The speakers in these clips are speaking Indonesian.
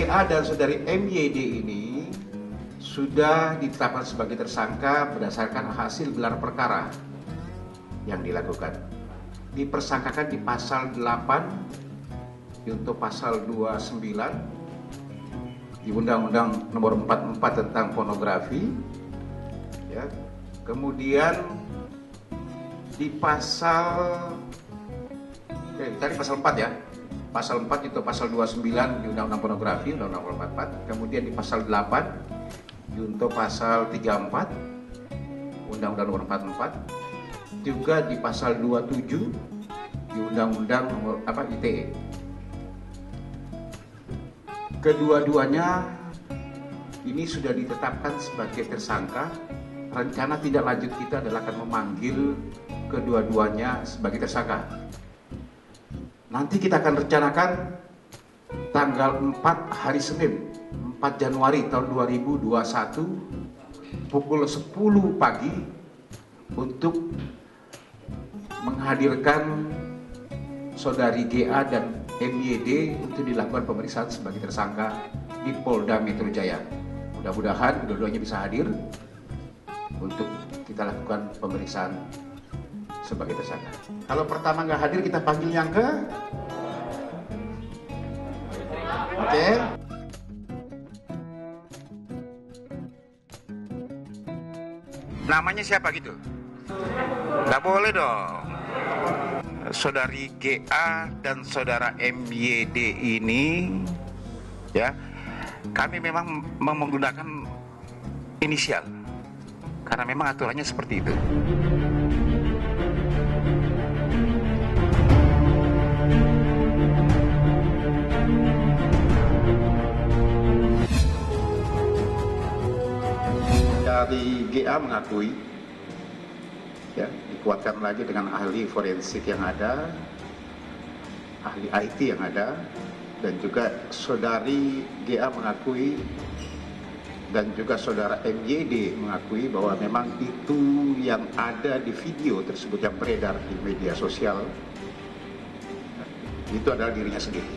GA dan saudari MYD ini sudah ditetapkan sebagai tersangka berdasarkan hasil gelar perkara yang dilakukan. Dipersangkakan di pasal 8 untuk pasal 29 di Undang-Undang Nomor 44 tentang pornografi, ya. Kemudian di pasal tadi pasal 4 ya. Pasal 4 itu pasal 29 di Undang-Undang Pornografi, Undang-Undang 44. Kemudian di pasal 8 untuk pasal 34 Undang-Undang Nomor 44. Juga di pasal 27 di Undang-Undang Nomor ITE. Kedua-duanya ini sudah ditetapkan sebagai tersangka. Rencana tindak lanjut kita adalah akan memanggil kedua-duanya sebagai tersangka. Nanti kita akan rencanakan tanggal 4 hari Senin, 4 Januari tahun 2021 pukul 10 pagi untuk menghadirkan saudari GA dan MYD untuk dilakukan pemeriksaan sebagai tersangka di Polda Metro Jaya. Mudah-mudahan kedua-duanya bisa hadir untuk kita lakukan pemeriksaan sebagai tersangka. Kalau pertama nggak hadir, kita panggil yang ke. Oke. Namanya siapa gitu? Nggak boleh dong. Saudari GA dan saudara MYD ini, ya, kami memang menggunakan inisial karena memang aturannya seperti itu. Dari GA mengakui, ya, dikuatkan lagi dengan ahli forensik yang ada, ahli IT yang ada, dan juga saudari GA mengakui dan juga saudara MYD mengakui bahwa memang itu yang ada di video tersebut yang beredar di media sosial itu adalah dirinya sendiri.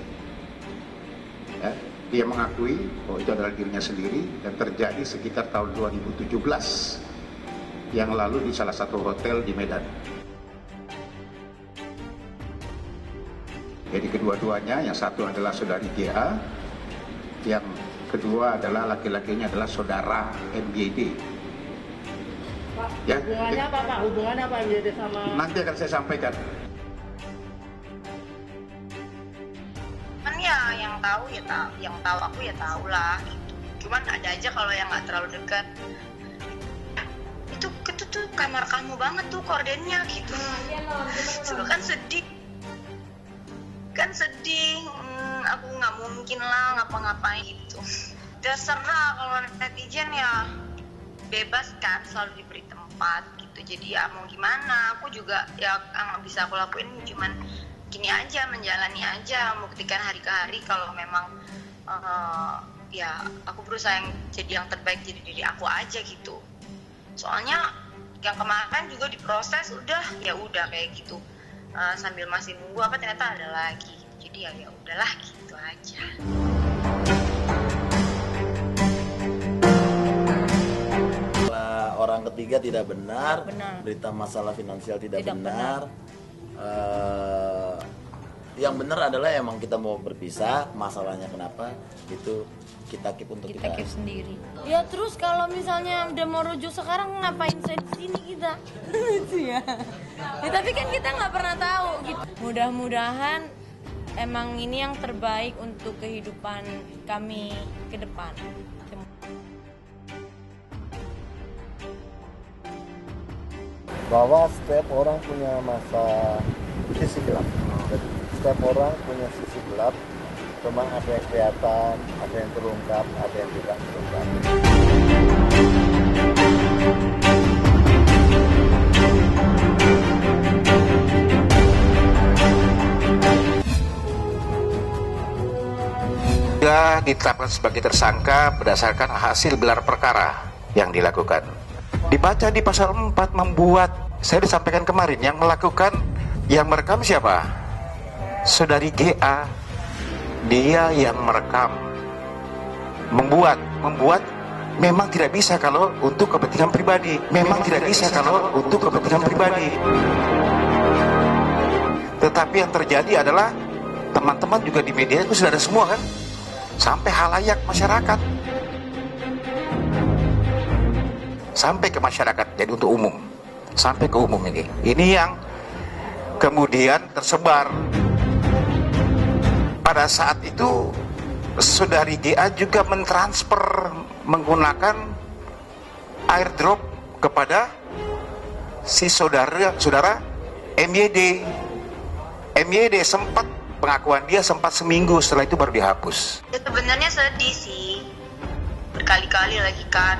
Ya, dia mengakui bahwa itu adalah dirinya sendiri dan terjadi sekitar tahun 2017 yang lalu di salah satu hotel di Medan. Jadi kedua-duanya, yang satu adalah saudari GA, yang kedua adalah laki-lakinya adalah saudara MYD. Pak, Ya, hubungannya apa Pak? Hubungannya apa MYD sama? nanti akan saya sampaikan. Kan ya yang tahu ya tahu, yang tahu aku ya tahu lah gitu. Cuman ada aja kalau yang nggak terlalu dekat. Itu tuh kamar kamu banget tuh kordennya gitu. Suka kan sedih. Aku nggak mungkin lah ngapa-ngapain gitu. Terserah, kalau netizen ya bebas kan, selalu diberi tempat gitu. Jadi ya mau gimana, aku juga ya nggak bisa aku lakuin cuman gini aja, menjalani aja, membuktikan hari ke hari kalau memang ya aku berusaha jadi yang terbaik, jadi diri aku aja gitu. Soalnya yang kemarin juga diproses ya udah kayak gitu. Sambil masih nunggu ternyata ada lagi, jadi ya udahlah gitu aja. Orang ketiga tidak benar. Berita masalah finansial tidak benar. Yang benar adalah emang kita mau berpisah, masalahnya kenapa itu kita keep untuk kita keep sendiri. Ya terus kalau misalnya udah mau rujuk sekarang, ngapain saya di sini kita? Ya, tapi kan kita nggak pernah tahu gitu. Mudah-mudahan emang ini yang terbaik untuk kehidupan kami ke depan. Bahwa setiap orang punya masa sisi gelap. Setiap orang punya sisi gelap. Cuma ada yang kelihatan, ada yang terungkap, ada yang tidak terungkap. Dia ditetapkan sebagai tersangka berdasarkan hasil gelar perkara yang dilakukan. Dibaca di pasal 4 membuat, saya disampaikan kemarin, yang melakukan, yang merekam siapa? Saudari GA. Dia yang merekam membuat memang tidak bisa kalau untuk kepentingan pribadi. Tetapi yang terjadi adalah teman-teman juga di media itu sudah ada semua kan, sampai halayak masyarakat, sampai ke masyarakat, jadi untuk umum, sampai ke umum ini yang kemudian tersebar. Pada saat itu saudari GA juga mentransfer menggunakan airdrop kepada si saudara MYD. MYD sempat, pengakuan dia sempat seminggu, setelah itu baru dihapus. Ya sebenarnya sedih sih, berkali-kali lagi kan.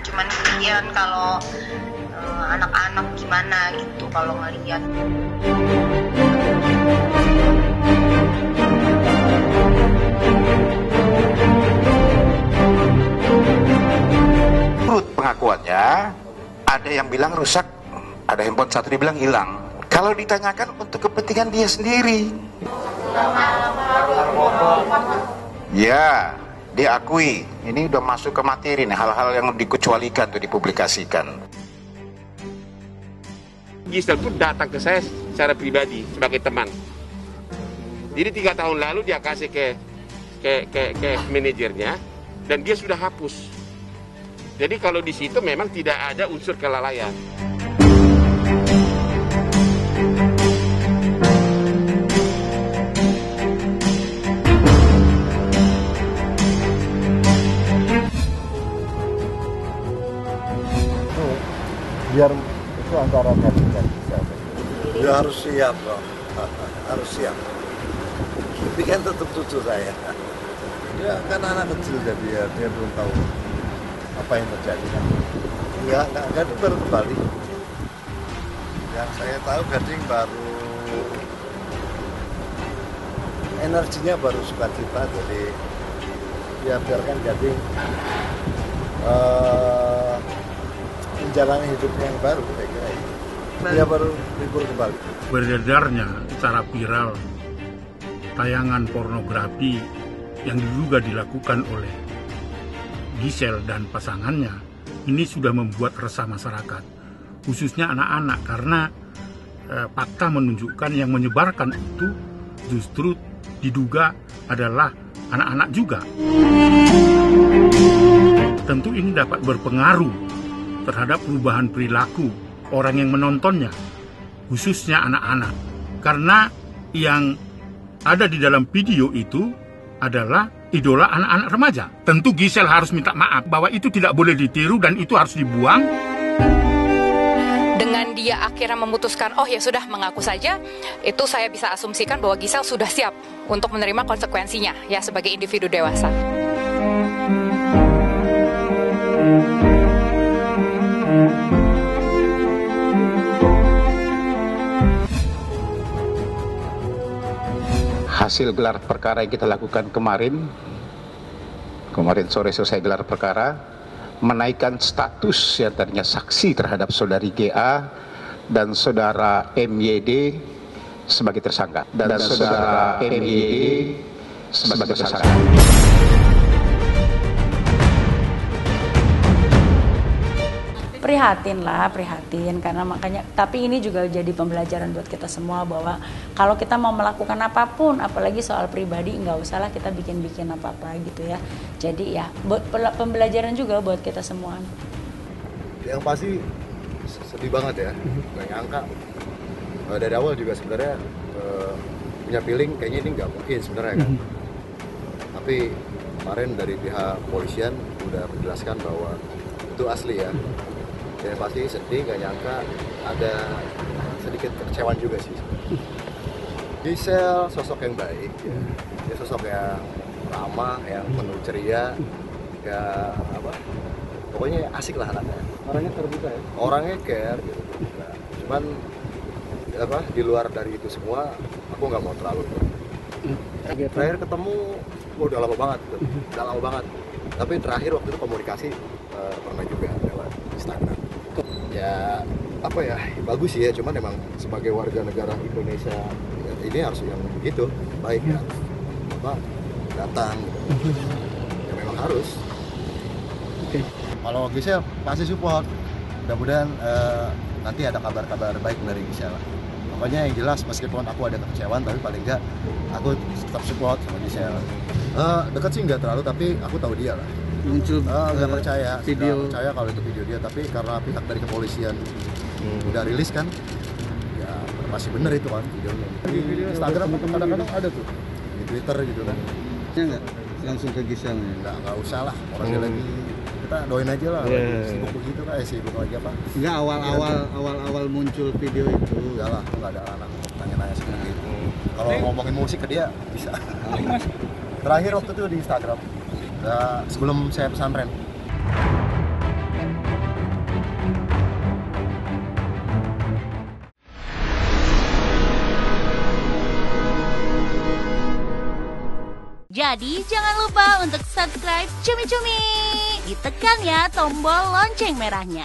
Cuman kemudian kalau anak-anak gimana gitu kalau ngeliat. Menurut pengakuannya, ada yang bilang rusak, ada handphone satu dibilang hilang. Kalau ditanyakan untuk kepentingan dia sendiri, ya diakui. Ini udah masuk ke materi nih, hal-hal yang dikecualikan tuh dipublikasikan. Gisel pun datang ke saya secara pribadi sebagai teman. Jadi 3 tahun lalu dia kasih ke manajernya dan dia sudah hapus. Jadi kalau di situ memang tidak ada unsur kelalaian. Biar itu antara gading dan Gisel. Ya harus siap loh, harus siap. Tapi kan tetap cucu saya. Dia kan anak kecil jadi dia belum tahu apa yang terjadi kan. Enggak, gading baru kembali. Yang saya tahu gading baru energinya baru sukacita, jadi ya biarkan gading menjalani hidupnya yang baru, saya kira itu. Dia baru libur kembali. Beredarnya secara viral tayangan pornografi yang diduga dilakukan oleh Gisel dan pasangannya ini sudah membuat resah masyarakat, khususnya anak-anak, karena fakta menunjukkan yang menyebarkan itu justru diduga adalah anak-anak juga. Tentu ini dapat berpengaruh terhadap perubahan perilaku orang yang menontonnya, khususnya anak-anak. Karena yang ada di dalam video itu adalah idola anak-anak remaja. Tentu Gisel harus minta maaf bahwa itu tidak boleh ditiru dan itu harus dibuang. Dengan dia akhirnya memutuskan, oh ya sudah mengaku saja, itu saya bisa asumsikan bahwa Gisel sudah siap untuk menerima konsekuensinya ya sebagai individu dewasa. Hasil gelar perkara yang kita lakukan kemarin sore selesai gelar perkara, menaikkan status yang tadinya saksi terhadap saudari GA dan saudara MYD sebagai tersangka. Prihatin karena makanya, tapi ini juga jadi pembelajaran buat kita semua bahwa kalau kita mau melakukan apapun, apalagi soal pribadi, nggak usahlah kita bikin apa-apa gitu ya. Jadi ya buat pembelajaran juga buat kita semua. Yang pasti sedih banget ya, nggak nyangka. Dari awal juga sebenarnya punya feeling kayaknya ini nggak mungkin sebenarnya kan. Tapi kemarin dari pihak polisian udah menjelaskan bahwa itu asli ya. Yang pasti sedih, gak nyangka, ada sedikit kekecewaan juga sih. Gisel sosok yang baik, ya. Dia sosok yang ramah, yang penuh ceria, ya apa? Pokoknya asik lah anaknya. Orangnya terbuka ya? Orangnya care gitu. Nah, cuman apa? Di luar dari itu semua, aku nggak mau terlalu. Terakhir ketemu, udah lama banget, Tapi terakhir waktu itu komunikasi pernah juga lewat Instagram. Ya apa ya, bagus sih ya, cuman emang sebagai warga negara Indonesia ini harus yang begitu baik ya, apa datang gitu. Ya memang harus. Oke. Kalau Gisel pasti support. Mudah-mudahan nanti ada kabar-kabar baik dari Gisel. Pokoknya yang jelas meskipun aku ada kekecewaan, tapi paling enggak aku tetap support sama Gisel. Dekat sih nggak terlalu, tapi aku tahu dia lah. Muncul nggak percaya video. Nggak percaya kalau itu video dia, tapi karena pihak dari kepolisian udah rilis kan, ya pasti bener itu kan videonya. Di Instagram kadang-kadang ada tuh, di Twitter gitu kan. Ya nggak langsung ke Gisel ya? Nggak usah lah, orang dia lagi, kita doain aja lah. Yeah. Sibuk begitu kan, sibuk lagi apa? Enggak, awal muncul video itu. Enggak lah, nggak ada anak tanya-tanya seperti itu. Kalau ngomongin musik ke dia bisa. Terakhir waktu itu di Instagram, sebelum saya pesantren. Jadi jangan lupa untuk subscribe Cumi Cumi. Ditekan ya tombol lonceng merahnya.